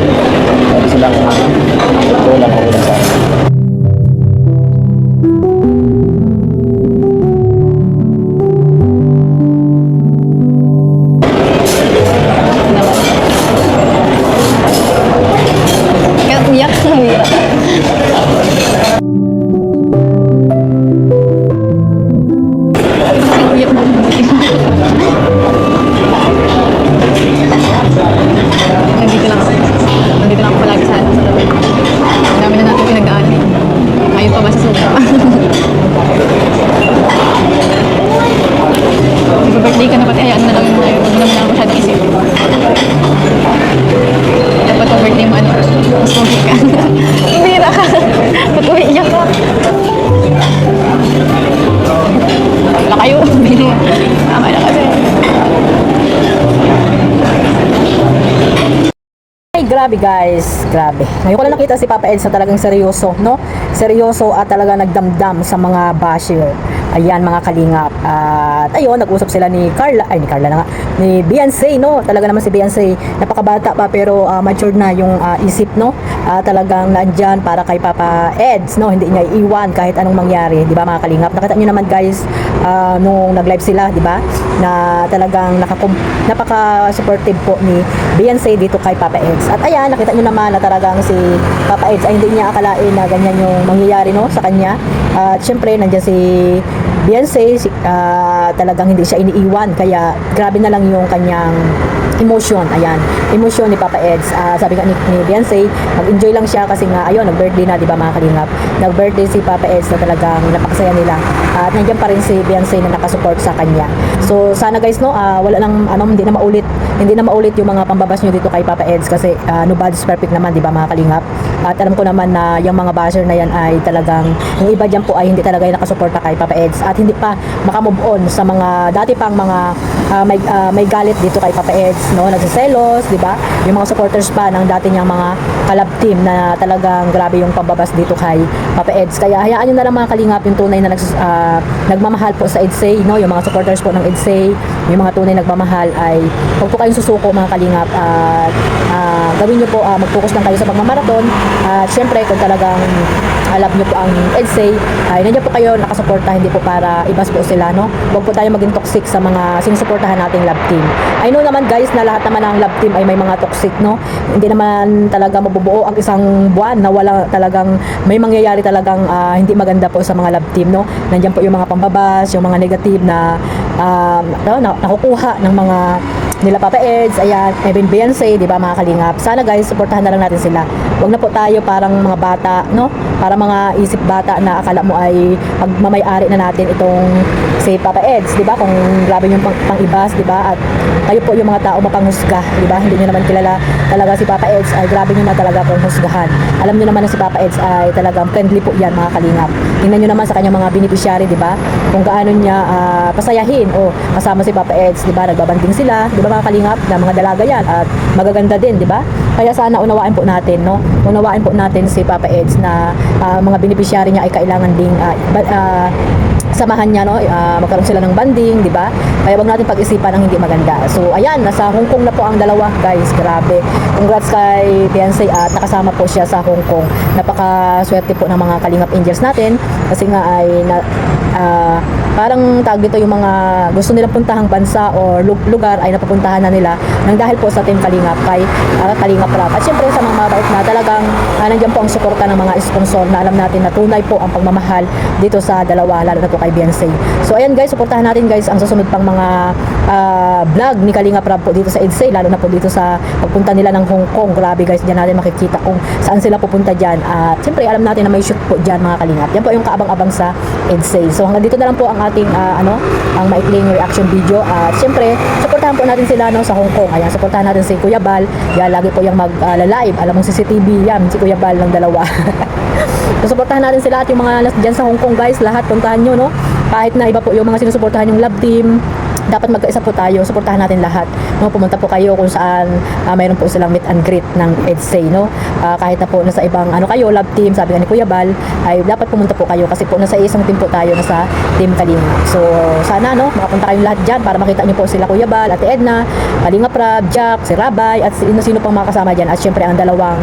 Sabi silang ito lang ako lang sa akin. Uyak na uyak. Uyak mo. Nandito lang ako palagi sa loob. Ang dami na natin pinag-aali. Ayun pa ba sa sofa? Mag-birthday ka na pati, hayaan na lang yung ngayon. Huwag mo naman ako masyadong isip. Dapat ang birthday mo, ano, mas mabig ka. Bira ka. Ba't umiiyak ka? Wala kayo. Tama na kasi. Ay, grabe guys, grabe. Ngayon ko lang nakita si Papa Eds na talagang seryoso, no? Seryoso at talaga nagdamdam sa mga basher. Ayan, mga kalingap. At ayun, nag-usap sila ni Carla, ay ni Carla na nga, ni Beyonce, no? Talaga naman si Beyonce, napakabata pa pero matured na yung isip, no? Talagang nandyan para kay Papa Eds, no? Hindi niya iiwan kahit anong mangyari, di ba mga kalingap? Nakita nyo naman guys, nung nag-live sila, di ba? Na talagang napaka-supportive po ni Beyonce dito kay Papa Eds. At ayan, nakita nyo naman na talagang si Papa Eds ay hindi niya akalain na ganyan yung mangyayari, no? Sa kanya. At syempre, nandiyan si Beyonce, talagang hindi siya iniiwan, kaya grabe na lang yung kanyang emotion. Ayan, emotion ni Papa Eds. Sabi nga ni Beyonce, mag-enjoy lang siya kasi nga ayun, nag-birthday na, di ba mga kalingap? Nag-birthday si Papa Eds na talagang napakasaya nila. At nandiyan pa rin si Beyonce na nakasupport sa kanya. So sana guys, no, wala lang hindi na maulit yung mga pambabas nyo dito kay Papa Eds kasi nobody's perfect naman, di ba mga kalingap? At alam ko naman na yung mga basher na yan ay talagang yung iba dyan po ay hindi talaga yung nakasuporta kay Papa Eds at hindi pa makamove on sa mga dati pang mga may galit dito kay Papa Eds, no, nagsiselos, di ba? Yung mga supporters pa ng dati niyang mga kalab team na talagang grabe yung pambabas dito kay Papa Eds. Kaya hayaan niyo na lang mga kalingap yung tunay na nagmamahal po sa EDSA, no, yung mga supporters po ng EDSA, yung mga tunay nagmamahal ay huwag po kayong susuko mga kalingap at gawin niyo po, mag-focus lang kayo sa pagmamarathon at syempre kung talagang alam niyo po ang EDSA ay nandiyan po kayo nakasuporta, hindi po para ibas po sila, no? Huwag po tayo maging toxic sa mga sinusuportahan nating love team. I know naman guys na lahat naman ng love team ay may mga toxic, no? Hindi naman talaga mabubuo ang isang buwan na wala talagang may mangyayari talagang hindi maganda po sa mga love team, no? Nandiyan po yung mga pambabas, yung mga negative na nakukuha ng mga nila Papa Eds, ayan, even Beyonce, di ba mga kalingap? Sana guys, supportahan na lang natin sila. Huwag na po tayo parang mga bata, no? Para mga isip bata na akala mo ay pagmamayari na natin itong si Papa Eds, di ba? Kung grabe yung pang-ibas, di ba? At kayo po yung mga tao mapanghusga, di ba? Hindi niyo naman kilala talaga si Papa Eds, ay grabe niyo na talaga kung husgahan. Alam niyo naman na si Papa Eds ay talagang friendly po yan mga kalingap. Tingnan niyo naman sa kanyang mga beneficiary, di ba? Kung gaano niya pasayahin o kasama si Papa Eds, di ba? Nagbabanding sila, di ba mga kalingap, na mga dalaga yan at magaganda din, di ba? Kaya sana unawain po natin, no? Unawain po natin si Papa Eds na mga beneficiary niya ay kailangan ding samahan niya, no? Magkaroon sila ng banding, di ba? Kaya wag natin pag-isipan ang hindi maganda. So ayan, nasa Hong Kong na po ang dalawa guys, grabe. Congrats kay Beyonce at nakasama po siya sa Hong Kong. Napakaswerte po ng mga Kalingap Angels natin kasi nga ay parang tag dito yung mga gusto nilang puntahang bansa o lugar ay napupuntahan na nila nang dahil po sa Team Kalingap kay Kalingap Rap. At syempre sa mga mabait na talagang nandiyan po ang suporta ng mga sponsor na alam natin na tunay po ang pagmamahal dito sa dalawa, lalo na po kay Beyonce. So ayan guys, suportahan natin guys ang susunod pang mga vlog ni Kalingap Rap po dito sa EDSA, lalo na po dito sa pagpunta nila ng Hong Kong. Grabe guys, diyan natin makikita kung saan sila pupunta diyan. At syempre alam natin na may shoot po diyan mga Kalingap. Yan po yung kaabang-abang sa EDSA. So hanggang dito na lang po ang ating ang maikling reaction video. At syempre suportahan po natin sila sa Hong Kong. Ayan, suportahan natin si Kuya Bal. Yan, lagi po yung mag-live. Alam mong CCTV yan, si Kuya Bal ng dalawa. So suportahan natin sila at yung mga diyan sa Hong Kong guys, lahat puntahan nyo, no? Kahit na iba po yung mga sinusuportahan yung love team, dapat magkaisa po tayo, suportahan natin lahat, no? Pumunta po kayo kung saan mayroon po silang meet and greet ng EDSA, no? Kahit na po nasa ibang kayo, love team, sabi nga ni Kuya Bal, ay dapat pumunta po kayo kasi po nasa isang team po tayo, nasa Team Kalingap. So sana, no, makapunta kayong lahat dyan para makita niyo po sila Kuya Bal, Ate Edna, Kalingap Rab, Jack, si Rabay, at sino pang mga kasama dyan, at syempre ang dalawang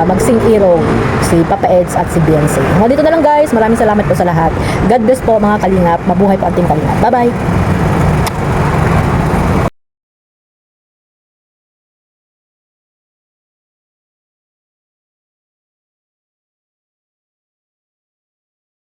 magsing hero, si Papa Eds at si Beyonce. Dito na lang guys, maraming salamat po sa lahat. God bless po mga Kalingap, mabuhay po ang Team Kalingap. Bye bye!